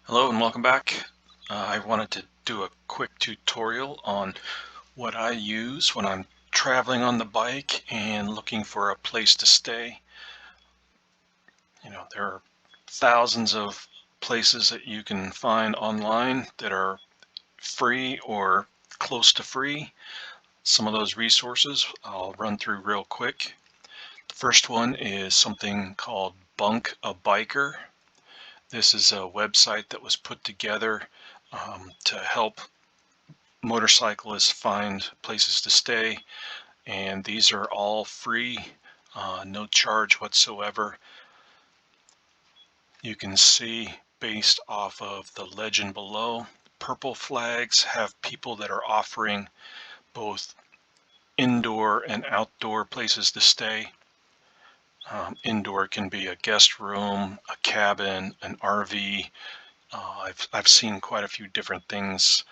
Hello and welcome back. I wanted to do a quick tutorial on what I use when I'm traveling on the bike and looking for a place to stay. There are thousands of places that you can find online that are free or close to free. Some of those resources I'll run through real quick. The first one is something called Bunk a Biker. This is a website that was put together to help motorcyclists find places to stay, and these are all free, no charge whatsoever. You can see based off of the legend below, Purple Flags have people that are offering both indoor and outdoor places to stay. Indoor can be a guest room, a cabin, an RV. I've seen quite a few different things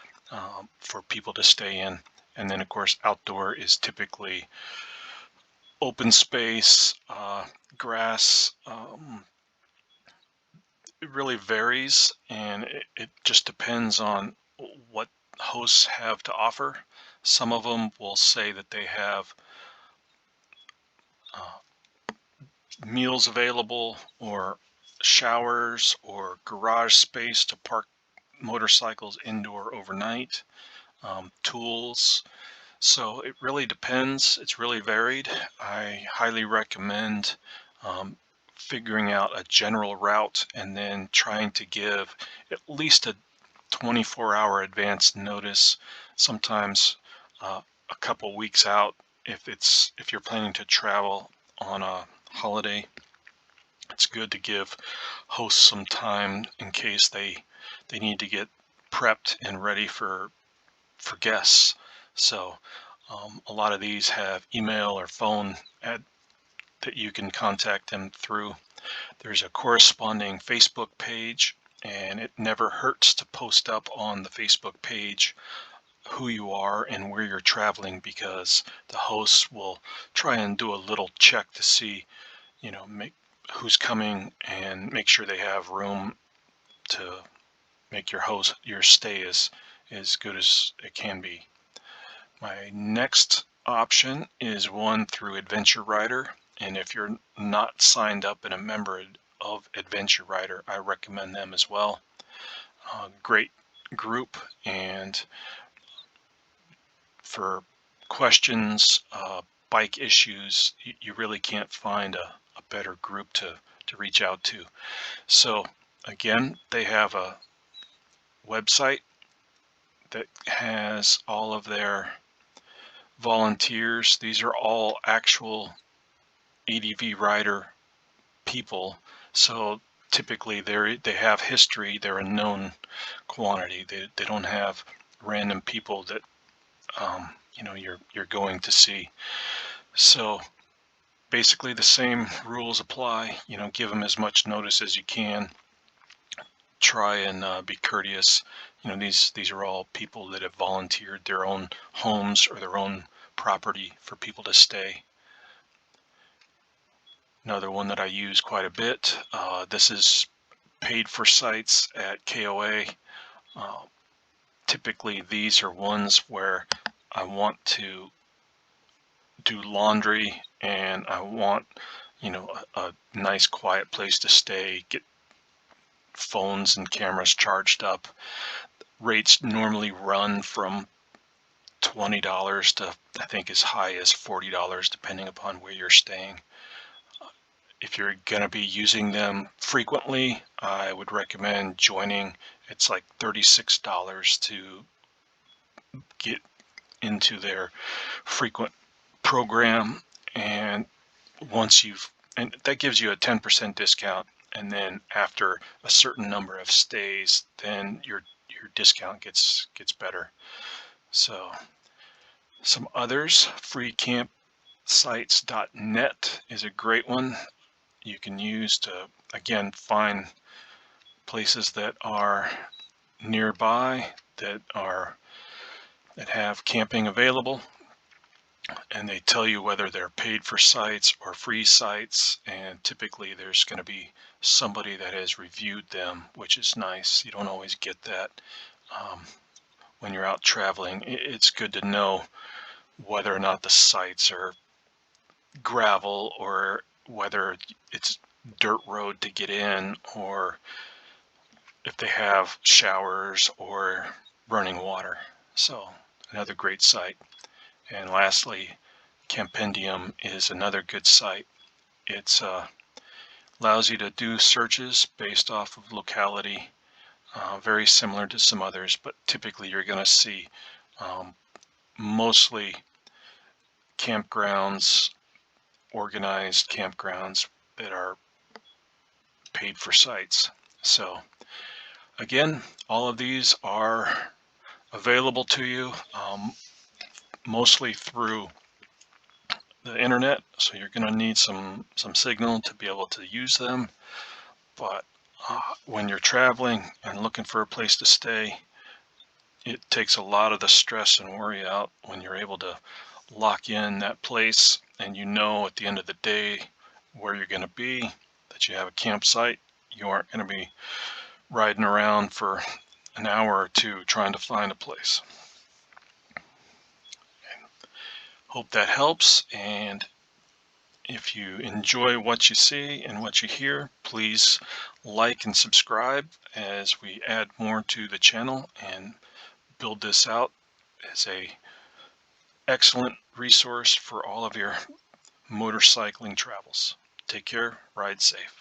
for people to stay in. And then, of course, outdoor is typically open space, grass. It really varies, and it just depends on what hosts have to offer. Some of them will say that they have uh, meals available, or showers, or garage space to park motorcycles indoor overnight, tools. So it really depends. It's really varied. I highly recommend um, figuring out a general route and then trying to give at least a 24-hour advance notice, sometimes a couple weeks out if you're planning to travel on a holiday. It's good to give hosts some time in case they need to get prepped and ready for guests. So a lot of these have email or phone that you can contact them through. There's a corresponding Facebook page, and it never hurts to post up on the Facebook page who you are and where you're traveling, because the hosts will try and do a little check to see, make who's coming and make sure they have room to make your stay as good as it can be. My next option is one through Adventure Rider, and if you're not signed up and a member of Adventure Rider, I recommend them as well. Great group, and for questions, bike issues, you really can't find a better group to reach out to. So again, they have a website that has all of their volunteers. These are all actual ADV rider people. So typically they have history. They're a known quantity. They don't have random people that you're going to see. So basically the same rules apply. Give them as much notice as you can. Try and be courteous. These are all people that have volunteered their own homes or their own property for people to stay. Another one that I use quite a bit. This is paid for sites at KOA. Uh, Typically, these are ones where I want to do laundry and I want, a nice quiet place to stay, get phones and cameras charged up. Rates normally run from $20 to, I think, as high as $40, depending upon where you're staying. If you're going to be using them frequently, I would recommend joining. It's like $36 to get into their frequent program, and and that gives you a 10% discount, and then after a certain number of stays, then your discount gets better. So some others, freecampsites.net is a great one you can use to, again, find places that are nearby that have camping available. and they tell you whether they're paid for sites or free sites, and typically there's going to be somebody that has reviewed them, which is nice. You don't always get that um, when you're out traveling. It's good to know whether or not the sites are gravel or whether it's dirt road to get in, or if they have showers or running water. So another great site. And lastly, Campendium is another good site. It allows you to do searches based off of locality, very similar to some others, but typically you're going to see um, mostly campgrounds, organized campgrounds that are paid for sites. So again, all of these are available to you mostly through the internet, so you're going to need some signal to be able to use them. But when you're traveling and looking for a place to stay, it takes a lot of the stress and worry out when you're able to lock in that place, and you know at the end of the day where you're going to be, that you have a campsite. You aren't going to be riding around for an hour or two trying to find a place. Hope that helps, and if you enjoy what you see and what you hear, please like and subscribe as we add more to the channel and build this out as a excellent resource for all of your motorcycling travels. Take care, ride safe.